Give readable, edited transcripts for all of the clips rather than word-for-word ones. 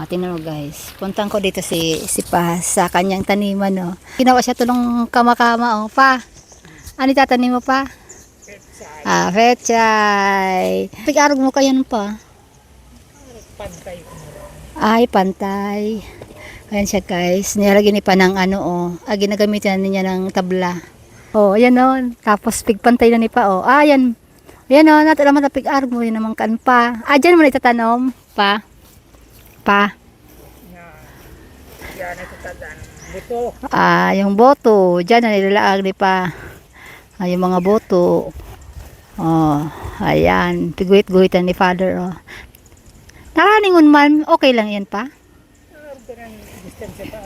Tingnan mo guys. Puntan ko dito si Pa sa kanyang taniman, no. Ginawa siya tulong kama-kama, oh. Pa, ano tatanim mo, Pa? Pechay. Pag-arog mo kaya nun, Pa? Pantay. Ay, pantay. Ayan siya guys. Nilagyan ni Pa ng ano, oh. Ginagamitan niya ng tabla. Oh, ayan, oh. Tapos pigpantay na ni Pa, oh. Ayan. Ayan, oh. Natalaman na pig-arog mo. Yun naman kan, Pa. Dyan mo na itatanom, Pa. Pa. Yan ito tadaan. Buto. Yung boto. Dyan na nilalaag ni Pa. Yung mga boto. Oh, ayan. Piguhit-guhitan ni Father, oh. Nakaningon man, okay lang yan, Pa? Distansya pa.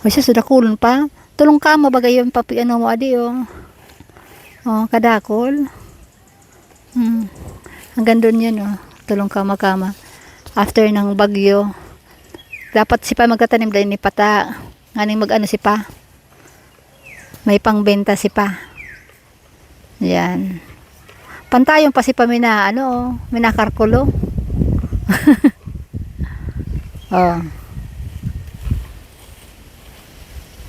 O siya, sudah kulon, Pa. Tulong ka, mabagay yung papi, ano mo, adi, oh. Oh, kadakol. Hanggang doon yun, oh. Tulong kama-kama. After ng bagyo, dapat si Pa magtatanim dahil ni Pata. Nganing mag-ano si Pa? May pangbenta si Pa. Yan. Pantayon pa si Pa mina, ano, minakarkulo. Oh.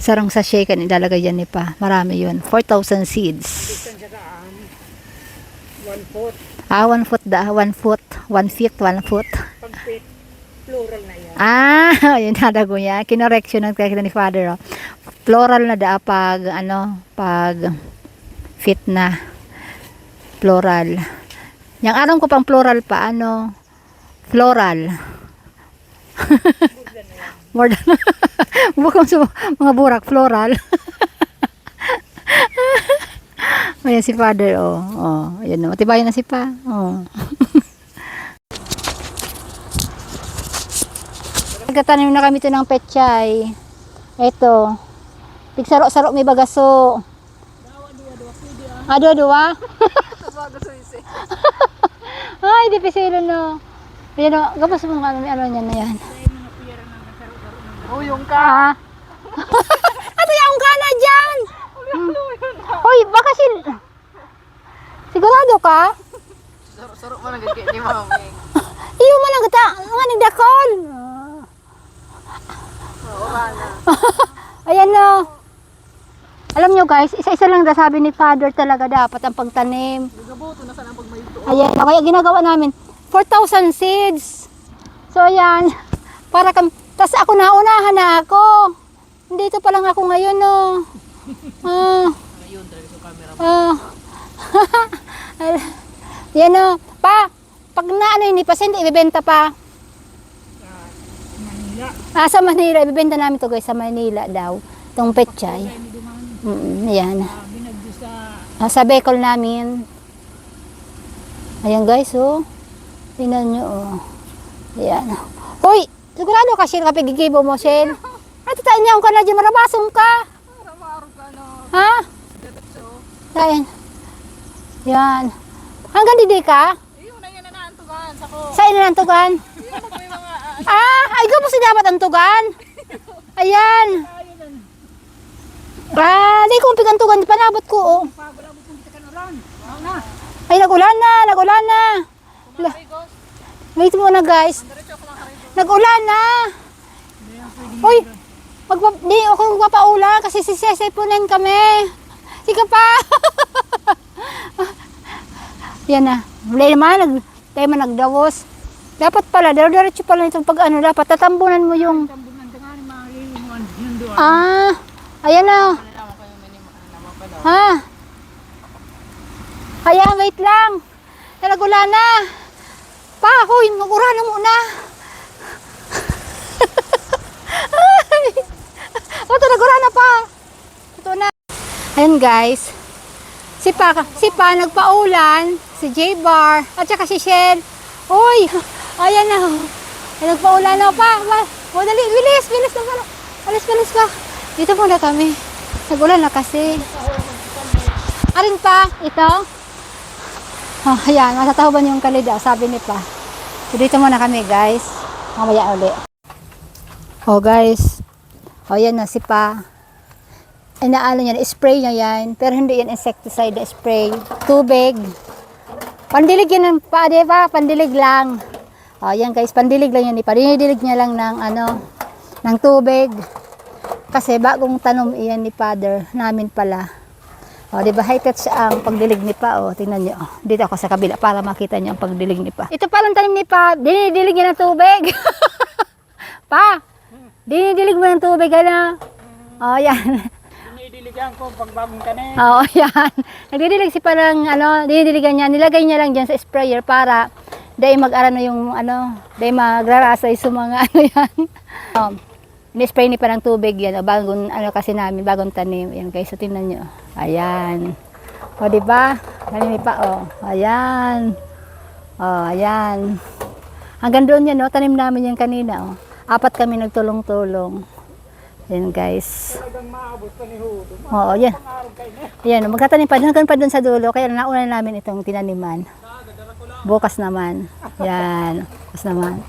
Sarong sachet kan ilalagay yan ni Pa. Marami yun. 4,000 seeds. Distansya ka. 1 foot. 1 foot da. 1 foot. 1 feet. 1 foot. Pag feet, plural na yan. Yun nadago niya. Kinorection ng kaya ni Father. Oh. Plural na da pag, ano, pag fit na. Plural. Yang alam ko pang plural pa, ano, floral. More than, bukong sa mga burak, floral. Ayan si Father, oh. Oh, ayan, matibayan na si Pa. Oh. Nagkatanim na kami ito ng pechay. Ito. Pigsaro-saro may bagaso. Dua-dua. Ay, di pisilo, no. Ayan, oh. Gabas mo nga, ano niya na yan. Uyong ka. Ato yung ka na dyan. Hoy, baka sigurado ka? Saro-saro mo lang gagawin ni Mami. Iyo man lang kita. Nga nagdakol. Ayan, no. Alam nyo guys, isa-isa lang na sabi ni Father talaga dapat ang pagtanim. Nagaboto na sana pagmayto. Ayan, kaya ginagawa namin 4,000 seeds. So ayan, para tas ako naunahan na ako. Dito pa lang ako ngayon, no. Ayun, talaga sa camera. Yan, no. Pa, pag naano yun, ipasend, ibibenta pa. Manila. Sa Manila, ibibenta namin to guys, sa Manila daw. Itong pechay. Ayan. Binagdo sa Sa Bicol namin. Ayan guys, oh. Tingnan nyo, oh. Ayan. Hoy, sigurado ka, Shell, kapag gigibo mo, Shell. At tataan niya ka na dyan, marabasong ka. Ramaro ka no. Ha? Ayan. Yan. Hanggang didi ka? Ayun na yan na naantugan sa ko. Sa inantugan? Ayun may mga Ay, gamo si dapat antugan. Ayan. Di ko pigantugan, panabot ko, oh. pabalabot kung kita kanulan. Wow na. Ay, nagulan na. Wait muna, guys. Diretso ko lang ka rito. Nagulan na. Uy, di ako magpapaulan kasi sisipunin kami. Sige pa. Yan na. Wala naman, tayo man nagdawos. Dapat pala, diretso pala itong pag ano, dapat tatambunan mo yung... Tambunan ka nga ni mga lilingon. Yun doon. Ayan na. Nalaman ko yung naman pa daw. Ha? Ayan, wait lang. Nagulan na. Pa, hoy, mag-uran na muna. Ito, nagulan na pa. Ito na. Ayan guys. Si Pa nagpaulan. Si J-Bar. At saka si Shell. Uy, ayan na. Ay, nagpaulan na pa. Dali, bilis na pala. Bilis ka. Dito muna kami. Nagulan na kasi. Arin pa, ito. Ayan, matatahuban yung kalida, sabi ni Pa. So, dito muna kami, guys. Mamaya uli. Guys. Yan na si Pa. Inaano niya, spray niya yan. Pero hindi yan insecticide na spray. Tubig. Pandilig yan ng Pa, di ba? Pandilig lang. O, yan guys, pandilig lang yan ni Pa. Dinidilig niya lang ng ng tubig. Kasi bagong tanom iyan ni Father namin pala. O, di ba high touch ang pagdilig ni Pa. O, tingnan niyo. O, dito ako sa kabila para makita niyo ang pagdilig ni Pa. Ito palang tanim ni Pa. Dinidilig niya ng tubig. Pa, dinidilig mo ng tubig, ano? O, yan. Dinidiligan ko pag bagong tanim. Oo, yan. Nagdidilig si parang dinidiligan niya. Nilagay niya lang dyan sa sprayer para dahil mag-arano yung dahil magrarasa yung mga yan. Ni-spray ni parang tubig yan. Bagong kasi namin, bagong tanim. Yan guys, so tingnan nyo. Ayan. O, diba? Tanim pa, o. Ayan. O, ayan. Hanggang doon yan, tanim namin yan kanina, o. 4 kami nagtulong-tulong. Ayan guys. Talagang maabot pa ni Hudo. Oo, yan. Ayan, magtatanim pa. Hanggang pa doon sa dulo. Kaya nauna namin itong tinaniman. Bukas naman. Yan. Bukas naman.